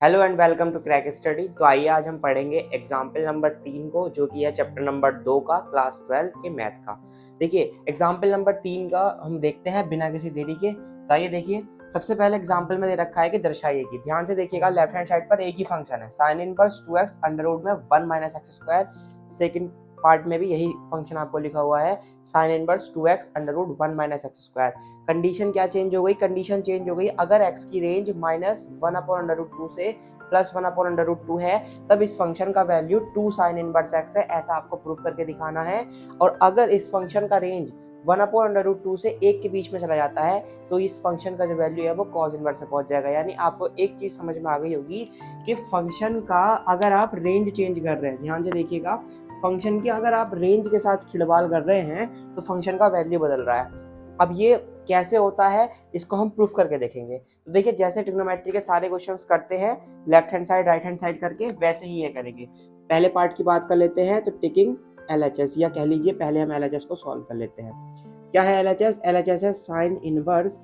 Hello and welcome to Crack Study. तो आइए आज हम पढ़ेंगे एग्जाम्पल नंबर 3 को, जो कि है चैप्टर नंबर 2 का क्लास 12 के मैथ का। देखिए एग्जाम्पल नंबर 3 का हम देखते हैं बिना किसी देरी के। तो आइए देखिए, सबसे पहले एग्जाम्पल में दे रखा है कि दर्शाइए कि, ध्यान से देखिएगा, लेफ्ट हैंड साइड पर एक ही फंक्शन है sine inverse 2x under root में 1 minus x square. Second part में भी यही फंक्शन आपको लिखा हुआ है, sine inverse 2x under root 1 minus x square. Condition क्या चेंज हो गई? कंडीशन चेंज हो गई, अगर x की range minus 1 upon under root 2 से प्लस 1 अपॉन अंडर रूट 2 है, तब इस फंक्शन का वैल्यू 2 साइन इनवर्स x है, ऐसा आपको प्रूफ करके दिखाना है। और अगर इस फंक्शन का रेंज 1 अपॉन अंडर रूट 2 से 1 के बीच में चला जाता है, तो इस फंक्शन का जो वैल्यू है वो कॉस इनवर्स में पहुंच जाएगा। यानी आपको एक चीज समझ में आ गई होगी कि फंक्शन का अगर आप रेंज चेंज कर रहे हैं, ध्यान से देखिएगा, फंक्शन की अगर आप रेंज के साथ खिलवाड़ कर रहे हैं तो फंक्शन का वैल्यू बदल रहा है। अब ये कैसे होता है, इसको हम प्रूफ करके देखेंगे। तो देखिए, जैसे ट्रिग्नोमेट्री के सारे क्वेश्चंस करते हैं left hand side right hand side करके, वैसे ही ये करेंगे। पहले पार्ट की बात कर लेते हैं, तो टेकिंग LHS, या कह लीजिए पहले हम LHS को सॉल्व कर लेते हैं। क्या है LHS? LHS है sine inverse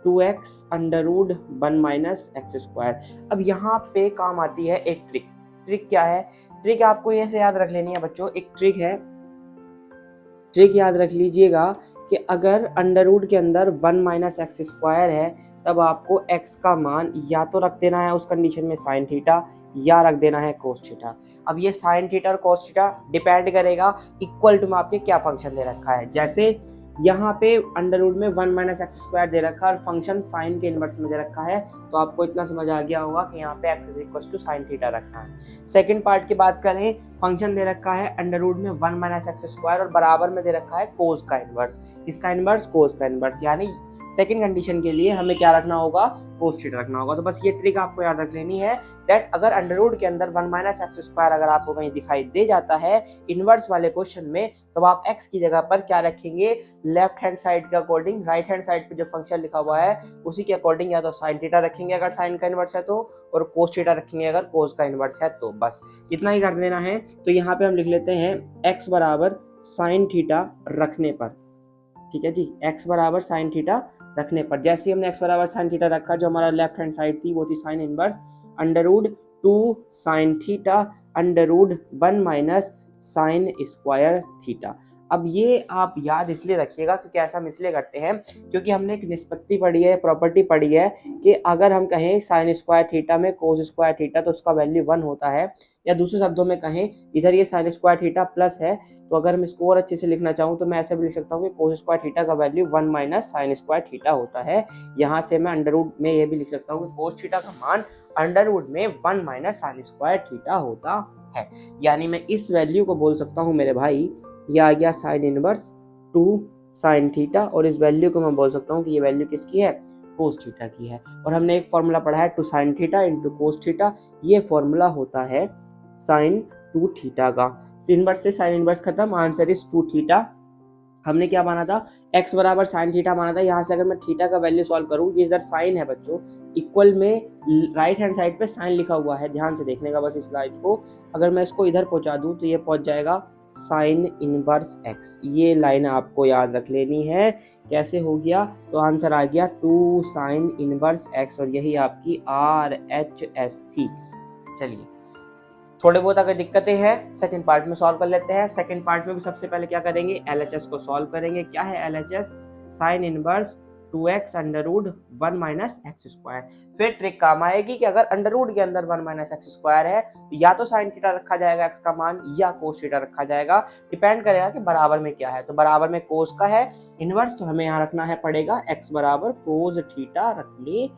2x under root 1 minus x square. अब यहाँ पे काम आती है एक ट्रिक। ट्रिक क्या है? ट्रिक आपको ये से याद रख लेनी है बच्चों। एक ट्रिक है, ट्रिक याद रख लीजिएगा कि अगर अंडर रूट के अंदर 1 माइनस एक्स स्क्वायर है, तब आपको x का मान या तो रख देना है उस कंडीशन में साइन थीटा, या रख देना है कोस थीटा। अब ये साइन थीटा और कोस थीटा डिपेंड करेगा इक्वल टू में आपके क्या फंक्शन दे रखा है। जैसे यहाँ पे अंडर रूट में 1 माइनस एक्स स्क्वायर दे रखा है और फंक्शन साइन के इनवर्स में दे रखा है, तो आपको इतना समझ आ गया होगा कि यहाँ पे x is equal to sine theta रखना है। सेकेंड पार्ट की बात करें, फंक्शन दे रखा है अंडर रूट में 1 माइनस एक्स स्क्वायर और बराबर में दे रखा है कोस का इनवर्स। किसका इनवर्स? कोस का इनवर्स। यानी सेकंड कंडीशन के लिए हमें क्या रखना होगा? कोस थीटा रखना होगा। तो बस ये ट्रिक आपको याद रख लेनी है, दैट अगर अंडर रूट के अंदर 1 माइनस एक्स स्क्वायर अगर आपको कहीं दिखाई दे जाता है इनवर्स वाले क्वेश्चन में, तो आप x की जगह पर क्या रखेंगे? लेफ्ट हैंड साइड के अकॉर्डिंग, राइट हैंड साइड पे जो फंक्शन लिखा हुआ है उसी के अकॉर्डिंग या तो साइन थीटा रखेंगे अगर साइन का इनवर्स है तो, और कोस थीटा रखेंगे अगर कोस का इनवर्स है तो। बस इतना ही कर देना है। तो यहाँ पे हम लिख लेते हैं x बराबर साइन थीटा रखने पर, ठीक है जी, x बराबर साइन थीटा रखने पर। जैसे ही हमने x बराबर साइन थीटा रखा, जो हमारा लेफ्ट हैंड साइड थी वो थी sine inverse under root 2 sine theta under root 1 minus sine square theta. अब ये आप याद इसलिए रखिएगा क्योंकि ऐसा हम इसलिए करते हैं क्योंकि हमने एक निष्पत्ति पढ़ी है, प्रॉपर्टी पढ़ी है कि अगर हम कहें साइन स्क्वायर थीटा में कोस स्क्वायर थीटा तो उसका वैल्यू 1 होता है, या दूसरे शब्दों में कहें इधर ये साइन स्क्वायर थीटा प्लस है, तो अगर मैं इसको और अच्छे से लिखना चाहूँ तो मैं ऐसे भी लिख सकता हूँ कि कोस स्क्वायर थीटा का value 1 minus sine square theta होता है। यहाँ से मैं अंडर रूट में ये भी लिख सकता हूँ कि कोस थीटा का मान अंडर रूट में 1 माइनस साइन स्क्वायर थीटा होता है। यानी मैं इस वैल्यू को बोल सकता हूँ मेरे भाई, ये आ गया साइन इनवर्स 2 साइन थीटा, और इस वैल्यू को मैं बोल सकता हूँ कि ये वैल्यू किसकी है? कोस थीटा की है। और हमने एक फॉर्मूला पढ़ा है 2 sine theta into cos theta, ये फॉर्मूला होता है साइन 2 थीटा का। इनवर्स से साइन इनवर्स खत्म, आंसर इज 2 थीटा। हमने क्या माना था? x बराबर साइन थीटा माना था। यहाँ से अगर मैं थीटा का वैल्यू सॉल्व करूँ, ये इधर साइन है बच्चों, इक्वल में राइट हैंड साइड पे साइन लिखा हुआ है, ध्यान से देखने का बस इस स्लाइड को। अगर मैं इसको इधर पहुँचा दूँ तो ये पहुँच जाएगा साइन इनवर्स x। ये लाइन आपको याद रख लेनी है। कैसे हो गया? तो आंसर आ गया 2 साइन इनवर्स x, और यही आपकी RHS थी। चलिए, थोड़े बहुत अगर दिक्कतें हैं सेकंड पार्ट में सॉल्व कर लेते हैं। सेकंड पार्ट में भी सबसे पहले क्या करेंगे? LHS को सॉल्व करेंगे। क्या है LHS? Sine inverse 2x under root 1 minus x square. फिर ट्रिक काम आएगी कि अगर अंडर रूट के अंदर 1 माइनस एक्स स्क्वायर है, या तो साइन थीटा रखा जाएगा x का मान, या कोस थीटा रखा जाएगा, डिपेंड करेगा कि बराबर में क्या है। तो बराबर में कोस का है इनवर्स, तो हमें यहाँ रखना है पड़ेगा x बराबर कोस थीटा रखने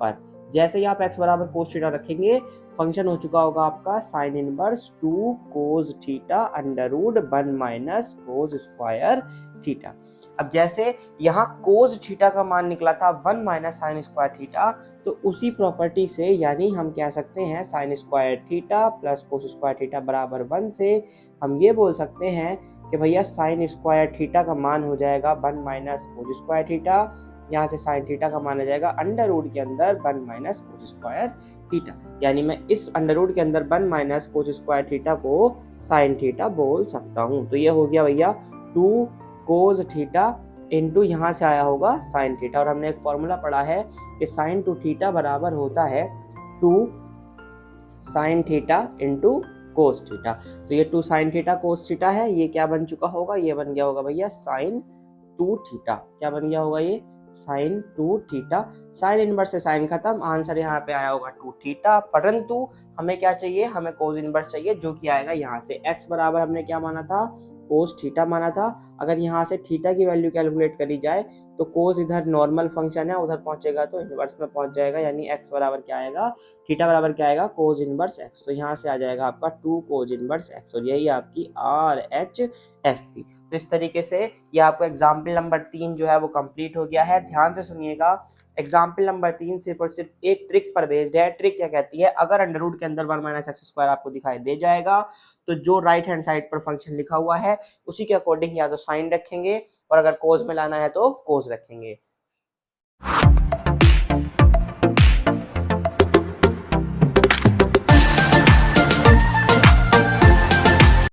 पर। जैसे ही आप x बराबर कोस थीटा रखेंगे, फंक्शन हो चुका होगा आपका sine inverse 2 cos theta under root 1 minus cos square theta. अब जैसे यहाँ कोस थीटा का मान निकला था 1 माइनस साइन स्क्वायर थीटा, तो उसी प्रॉपर्टी से यानी हम कह सकते हैं sign square theta plus cos square theta बराबर 1 से हम ये बोल सकते हैं कि भैया साइन स्क्वायर थीटा का मान हो जाएगा 1 माइनस कोस स्क्वायर थीटा। यहाँ से साइन थीटा का मान आ जाएगा अंडर रूट के अंदर 1 माइनस कोस स्क्वायर थीटा। यानी मैं इस अंडर रूट के अंदर 1 माइनस कोस स्क्वायर थीटा को साइन थीटा बोल सकता हूँ। तो ये हो गया भैया 2 कोस थीटा इंटू यहाँ से आया होगा साइन थीटा, और हमने एक फॉर्मूला पढ़ा है कि साइन 2 थीटा बराबर होता है 2 sine theta into cos theta. तो ये 2 साइन थीटा कोस थीटा है, ये क्या बन चुका होगा, ये बन गया होगा भैया साइन 2 थीटा। क्या बन गया होगा ये साइन 2 थीटा। साइन इनवर्स से साइन खत्म, आंसर यहाँ पे आया होगा 2 थीटा। परंतु हमें क्या चाहिए, हमें कोस इनवर्स चाहिए, जो कि आएगा यहाँ से x बराबर हमने क्या माना था, कोस थीटा माना था। अगर यहाँ से थीटा की वैल्यू कैलकुलेट करी जाए तो कोस इधर नॉर्मल फंक्शन है, उधर पहुंचेगा तो इनवर्स में पहुंच जाएगा, यानी x बराबर क्या आएगा, थीटा बराबर क्या आएगा, कोस इनवर्स x। तो यहाँ से आ जाएगा आपका 2 कोस इनवर्स x, और यही आपकी RHS थी। तो इस तरीके से ये आपको एग्जाम्पल नंबर 3 जो है वो कंप्लीट हो गया है। ध्यान से सुनिएगा, एग्जाम्पल नंबर 3 सिर्फ और सिर्फ एक ट्रिक पर बेस्ड है। ट्रिक क्या कहती है, अगर अंडर रूट के अंदर 1 माइनस एक्स स्क्वायर आपको दिखाई दे जाएगा तो जो राइट हैंड साइड पर फंक्शन लिखा हुआ है उसी के अकॉर्डिंग या तो साइन रखेंगे, और अगर कोस में लाना है तो कोस रखेंगे।